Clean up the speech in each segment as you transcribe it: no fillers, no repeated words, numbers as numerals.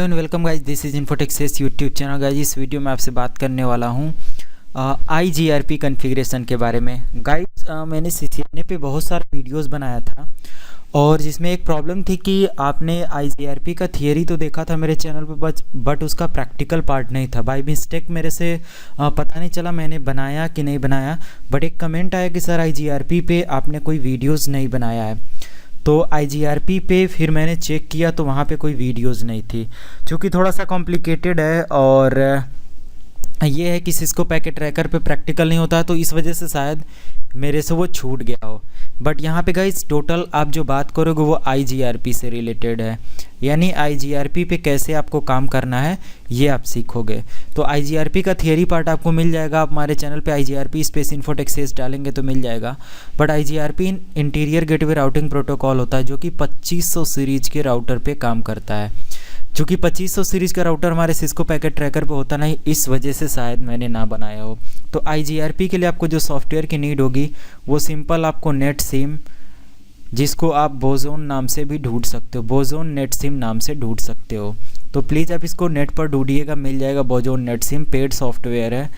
And welcome guys, this is Infotexes YouTube channel. Guys इस video में आपसे बात करने वाला हूँ IGRP कॉन्फ़िगरेशन के बारे में। गाइज मैंने CCNA पे बहुत सारे वीडियोस बनाया था और जिसमें एक प्रॉब्लम थी कि आपने IGRP का थियरी तो देखा था मेरे चैनल पे, बट उसका प्रैक्टिकल पार्ट नहीं था। बाय मिस्टेक मेरे से पता नहीं चला मैंने बनाया कि नहीं बनाया, बट एक कमेंट आया कि सर IGRP पे आपने कोई वीडियोज़ नहीं बनाया है। तो IGRP पे फिर मैंने चेक किया तो वहाँ पे कोई वीडियोस नहीं थी, क्योंकि थोड़ा सा कॉम्प्लिकेटेड है और ये है कि सिस्को पैकेट ट्रैकर पे प्रैक्टिकल नहीं होता है, तो इस वजह से शायद मेरे से वो छूट गया हो। बट यहाँ पे गाइस टोटल आप जो बात करोगे वो IGRP से रिलेटेड है, यानी IGRP पे कैसे आपको काम करना है ये आप सीखोगे। तो IGRP का थियरी पार्ट आपको मिल जाएगा, आप हमारे चैनल पे IGRP स्पेस इन्फोटेक्सेस डालेंगे तो मिल जाएगा। But IGRP interior gateway routing protocol होता है जो कि 2500 सीरीज के राउटर पे काम करता है। चूँकि 2500 सीरीज़ का राउटर हमारे सिस्को पैकेट ट्रैकर पे होता नहीं, इस वजह से शायद मैंने ना बनाया हो। तो IGRP के लिए आपको जो सॉफ्टवेयर की नीड होगी वो सिंपल आपको नेट सिम, जिसको आप बोजोन नाम से भी ढूंढ सकते हो, बोजोन नेट सिम नाम से ढूंढ सकते हो। तो प्लीज़ आप इसको नेट पर ढूंढिएगा, मिल जाएगा। Boson net SIM paid software है,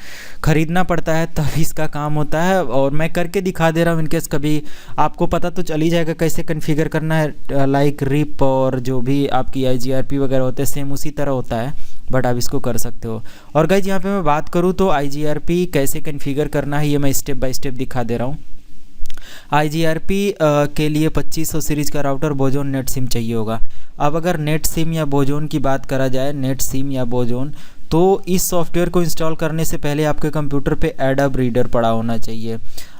ख़रीदना पड़ता है तभी इसका काम होता है। और मैं करके दिखा दे रहा हूँ, इनकेस कभी आपको पता तो चल ही जाएगा कैसे कॉन्फ़िगर करना है। लाइक रिप और जो भी आपकी IGRP वगैरह होते हैं सेम उसी तरह होता है, बट आप इसको कर सकते हो। और गाइज यहाँ पे मैं बात करूँ तो IGRP कैसे कॉन्फ़िगर करना है ये मैं स्टेप बाय स्टेप दिखा दे रहा हूँ। IGRP के लिए 2500 सीरीज़ का राउटर बोजोन नेट सिम चाहिए होगा। अब अगर नेट सिम या बोजोन की बात करा जाए, नेट सिम या बोजोन, तो इस सॉफ्टवेयर को इंस्टॉल करने से पहले आपके कंप्यूटर पे एडब रीडर पड़ा होना चाहिए।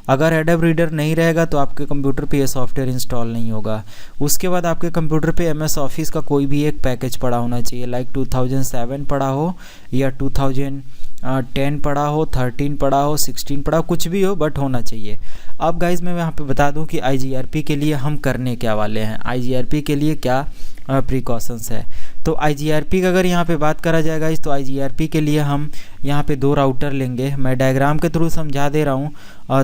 अगर एडब रीडर नहीं रहेगा तो आपके कंप्यूटर पे ये सॉफ्टवेयर इंस्टॉल नहीं होगा। उसके बाद आपके कंप्यूटर पे MS ऑफिस का कोई भी एक पैकेज पड़ा होना चाहिए, लाइक 2007 पड़ा हो या 2010 पड़ा हो, 13 पड़ा हो, 16 पड़ा हो, कुछ भी हो बट होना चाहिए। अब गाइज मैं यहाँ पे बता दूँ कि IGRP के लिए हम करने क्या वाले हैं, IGRP के लिए क्या प्रिकॉशंस है। तो IGRP का अगर यहाँ पे बात करा जाए गाइज, तो IGRP के लिए हम यहाँ पे 2 राउटर लेंगे। मैं डायग्राम के थ्रू समझा दे रहा हूँ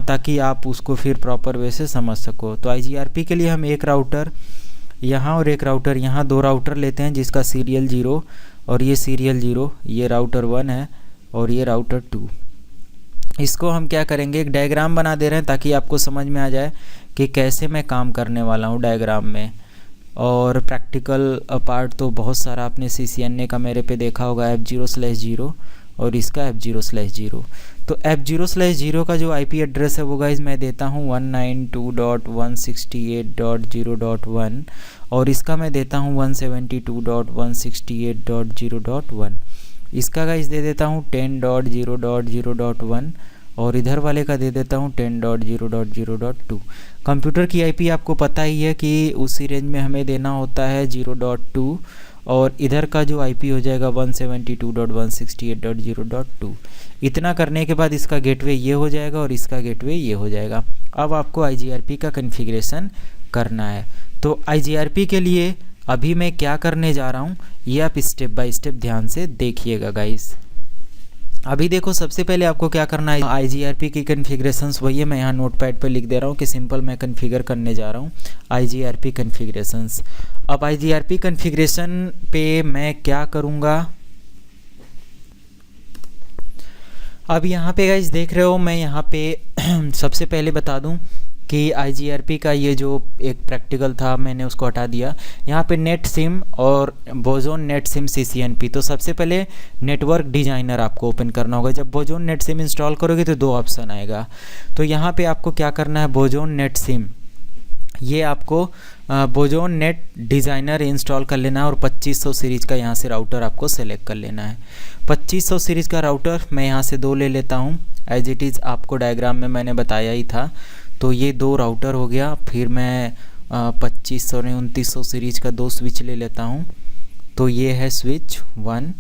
ताकि आप उसको फिर प्रॉपर वे से समझ सको। तो IGRP के लिए हम एक राउटर यहाँ और एक राउटर यहाँ, 2 राउटर लेते हैं जिसका सीरियल 0 और ये सीरियल 0, ये राउटर 1 है और ये राउटर 2। इसको हम क्या करेंगे, एक डायग्राम बना दे रहे हैं ताकि आपको समझ में आ जाए कि कैसे मैं काम करने वाला हूँ डायग्राम में। और प्रैक्टिकल पार्ट तो बहुत सारा आपने CCNA का मेरे पे देखा होगा, F0/0 और इसका F0/0। तो F0/0 का जो IP एड्रेस है वो गाइज मैं देता हूँ 192.168.0.1 और इसका मैं देता हूँ 172.168.0.1। इसका गाइज दे देता हूँ 10.0.0.1 और इधर वाले का दे देता हूँ 10.0.0.2। कंप्यूटर की IP आपको पता ही है कि उसी रेंज में हमें देना होता है 0.2 और इधर का जो IP हो जाएगा 172.168.0.2। इतना करने के बाद इसका गेटवे ये हो जाएगा और इसका गेटवे ये हो जाएगा। अब आपको IGRP का कॉन्फ़िगरेशन करना है। तो IGRP के लिए अभी मैं क्या करने जा रहा हूँ ये आप स्टेप बाय स्टेप ध्यान से देखिएगा गाइस। अभी देखो, सबसे पहले आपको क्या करना है, IGRP की कॉन्फ़िगरेशंस वही है, मैं यहाँ नोटपैड पे लिख दे रहा हूँ कि सिंपल मैं कॉन्फ़िगर करने जा रहा हूँ IGRP कॉन्फ़िगरेशंस। अब IGRP कॉन्फ़िगरेशन पे मैं क्या करूँगा, अब यहाँ पे गाइस देख रहे हो, मैं यहाँ पे सबसे पहले बता दूँ कि IGRP का ये जो एक प्रैक्टिकल था मैंने उसको हटा दिया। यहाँ पे नेट सिम और बोजोन नेट सिम CCNP। तो सबसे पहले नेटवर्क डिजाइनर आपको ओपन करना होगा। जब बोजोन नेट सिम इंस्टॉल करोगे तो 2 ऑप्शन आएगा। तो यहाँ पे आपको क्या करना है, बोजोन नेट सिम, ये आपको बोजोन नेट डिज़ाइनर इंस्टॉल कर लेना है और 2500 सीरीज़ का यहाँ से राउटर आपको सेलेक्ट कर लेना है। 2500 सीरीज़ का राउटर मैं यहाँ से 2 ले लेता हूँ, एज इट इज़ आपको डायग्राम में मैंने बताया ही था। तो ये 2 राउटर हो गया। फिर मैं 2900 सीरीज़ का 2 स्विच ले लेता हूँ। तो ये है स्विच 1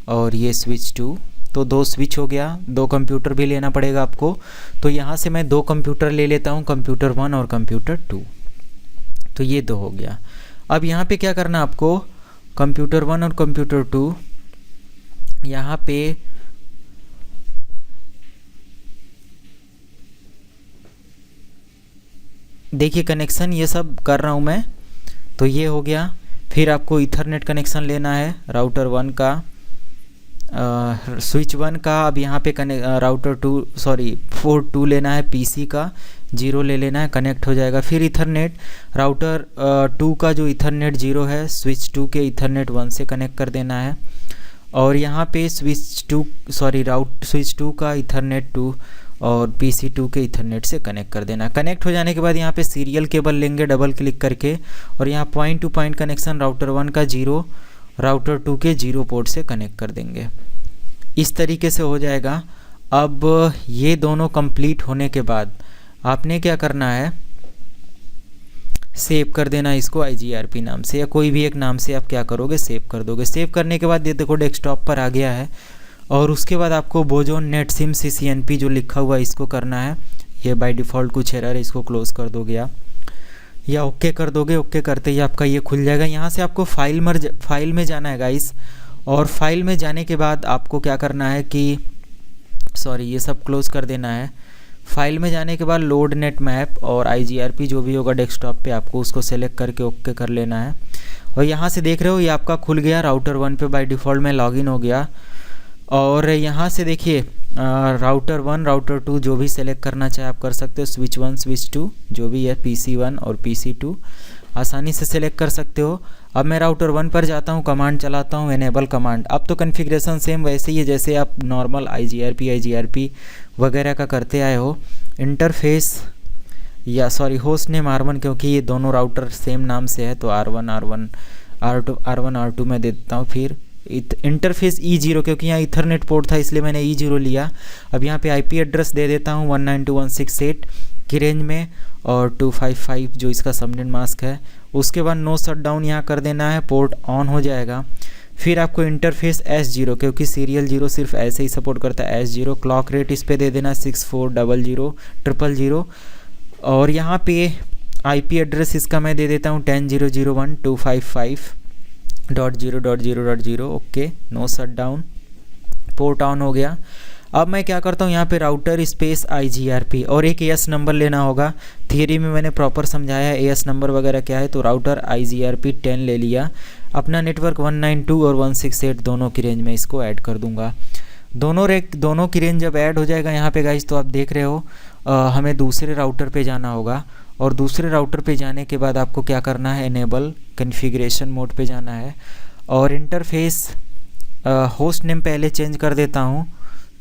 और ये स्विच 2। तो 2 स्विच हो गया। 2 कंप्यूटर भी लेना पड़ेगा आपको। तो यहाँ से मैं 2 कंप्यूटर ले लेता हूँ, कंप्यूटर 1 और कंप्यूटर 2। तो ये 2 हो गया। अब यहाँ पे क्या करना आपको, कंप्यूटर 1 और कंप्यूटर 2 यहाँ पे देखिए कनेक्शन ये सब कर रहा हूँ मैं। तो ये हो गया। फिर आपको ईथरनेट कनेक्शन लेना है राउटर 1 का, स्विच 1 का। अब यहाँ पे राउटर 4 2 लेना है, पीसी का 0 ले लेना है, कनेक्ट हो जाएगा। फिर ईथरनेट राउटर 2 का जो ईथरनेट 0 है, स्विच 2 के ईथरनेट 1 से कनेक्ट कर देना है। और यहाँ पे स्विच 2 का ईथरनेट 2 और पीसी 2 के ईथरनेट से कनेक्ट कर देना। कनेक्ट हो जाने के बाद यहाँ पे सीरियल केबल लेंगे डबल क्लिक करके, और यहाँ point two point connection router 1 का 0 राउटर 2 के 0 पोर्ट से कनेक्ट कर देंगे। इस तरीके से हो जाएगा। अब ये दोनों कंप्लीट होने के बाद आपने क्या करना है, सेव कर देना इसको IGRP नाम से, या कोई भी एक नाम से आप क्या करोगे, सेव कर दोगे। सेव करने के बाद ये देखो डेस्कटॉप पर आ गया है। और उसके बाद आपको बोजोन नेट सिम CCNP जो लिखा हुआ है इसको करना है। ये बाय डिफ़ॉल्ट कुछ एरर है, इसको क्लोज़ कर दोगे आप या ओके कर दोगे। ओके करते ही आपका ये खुल जाएगा। यहाँ से आपको फाइल में जाना है गाइस, और फाइल में जाने के बाद आपको क्या करना है कि ये सब क्लोज़ कर देना है। फाइल में जाने के बाद लोड नेट मैप और IGRP जो भी होगा डेस्कटॉप पे, आपको उसको सेलेक्ट करके ओके कर लेना है। और यहाँ से देख रहे हो ये आपका खुल गया, राउटर 1 पे बाय डिफ़ॉल्ट में लॉगिन हो गया। और यहाँ से देखिए राउटर 1 राउटर 2 जो भी सेलेक्ट करना चाहे आप कर सकते हो, स्विच 1 स्विच 2 जो भी है, PC 1 और PC 2 आसानी से सेलेक्ट कर सकते हो। अब मैं राउटर 1 पर जाता हूँ, कमांड चलाता हूँ, एनेबल कमांड। अब तो कन्फिग्रेशन सेम वैसे ही है जैसे आप नॉर्मल IGRP वगैरह का करते आए हो। इंटरफेस या होस्ट नेम R1, क्योंकि ये दोनों राउटर सेम नाम से है तो R1 R2 मैं दे देता हूँ। फिर इंटरफेस E0, क्योंकि यहाँ ईथरनेट पोर्ट था इसलिए मैंने E0 लिया। अब यहाँ पे IP एड्रेस दे देता हूँ 192.168 की रेंज में, और 255 जो इसका सबनेट मास्क है। उसके बाद नो शटडाउन यहाँ कर देना है, पोर्ट ऑन हो जाएगा। फिर आपको इंटरफेस S0, क्योंकि सीरियल 0 सिर्फ ऐसे ही सपोर्ट करता है, S0 क्लॉक रेट इस पे दे देना 64000000। और यहाँ पे IP एड्रेस इसका मैं दे देता हूँ 10.0.1.255.0.0.0। Okay, no shutdown, port on हो गया। अब मैं क्या करता हूँ, यहाँ पे राउटर स्पेस IGRP और एक AS नंबर लेना होगा। थियरी में मैंने प्रॉपर समझाया है AS नंबर वगैरह क्या है। तो राउटर IGRP 10 ले लिया। अपना नेटवर्क 192 और 168 दोनों की रेंज में इसको ऐड कर दूंगा। दोनों की रेंज जब ऐड हो जाएगा यहाँ पे गाइस, तो आप देख रहे हो हमें दूसरे राउटर पे जाना होगा। और दूसरे राउटर पे जाने के बाद आपको क्या करना है, एनेबल कॉन्फ़िगरेशन मोड पे जाना है। और इंटरफेस होस्ट नेम पहले चेंज कर देता हूँ।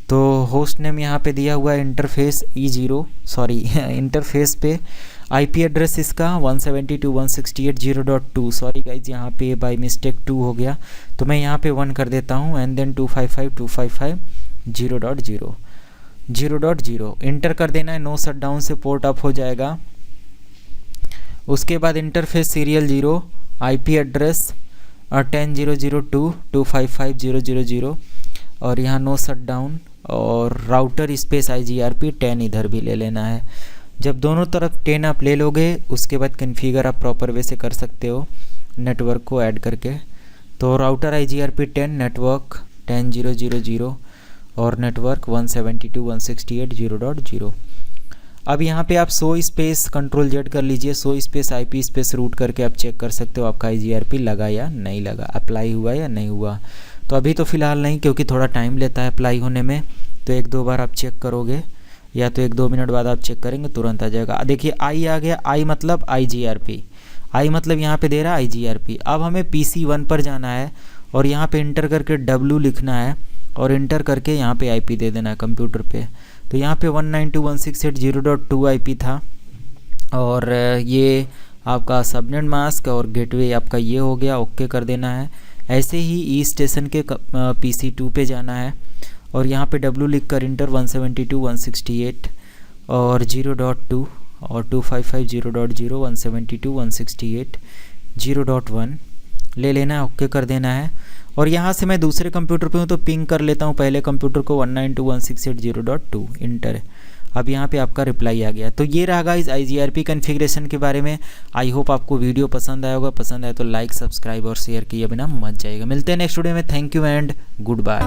तो होस्ट नेम यहाँ पे दिया हुआ है इंटरफेस E0, इंटरफेस पे IP एड्रेस इसका 172.168.0.2। सॉरी गाइज, यहाँ पे बाय मिस्टेक 2 हो गया, तो मैं यहाँ पे 1 कर देता हूँ। एंड देन 255.255.0.0 इंटर कर देना है। नो शटडाउन से पोर्ट अप हो जाएगा। उसके बाद इंटरफेस सीरियल 0, IP एड्रेस 10.0.0.2.255.0.0.0 और यहाँ नो शटडाउन, और राउटर स्पेस IGRP 10 इधर भी ले लेना है। जब दोनों तरफ 10 आप ले लोगे, उसके बाद कॉन्फ़िगर आप प्रॉपर वे से कर सकते हो नेटवर्क को ऐड करके। तो राउटर IGRP 10, नेटवर्क 10.0.0.0 और नेटवर्क 172.168.0.0। अब यहाँ पे आप शो स्पेस Ctrl Z कर लीजिए, show space IP space route करके आप चेक कर सकते हो आपका IGRP लगा या नहीं लगा, अप्लाई हुआ या नहीं हुआ। तो अभी तो फ़िलहाल नहीं, क्योंकि थोड़ा टाइम लेता है अप्लाई होने में। तो 1-2 बार आप चेक करोगे, या तो 1-2 मिनट बाद आप चेक करेंगे, तुरंत आ जाएगा। देखिए I आ गया। I मतलब IGRP, I मतलब यहाँ पे दे रहा है IGRP। अब हमें PC 1 पर जाना है और यहाँ पे इंटर करके W लिखना है और इंटर करके यहाँ पे IP दे देना है कंप्यूटर पे। तो यहाँ पे 192.168.0.2 IP था, और ये आपका सबनेट मास्क और गेटवे आपका ये हो गया। ओके कर देना है। ऐसे ही ई स्टेशन के PC 2 पे जाना है और यहाँ पे W लिख कर इंटर 172.168 और 0.2 और 255.0.0 172.168.0.1 ले लेना है। ओके कर देना है। और यहाँ से मैं दूसरे कंप्यूटर पे हूँ तो पिंग कर लेता हूँ पहले कंप्यूटर को 192.168.0.2 इंटर। अब यहाँ पे आपका रिप्लाई आ गया। तो ये रहा गाइस IGRP कॉन्फ़िगरेशन के बारे में। आई होप आपको वीडियो पसंद आया होगा। पसंद आए तो लाइक, सब्सक्राइब और शेयर किए बिना मत जाइएगा। मिलते हैं नेक्स्ट वीडियो में। Thank you and good bye.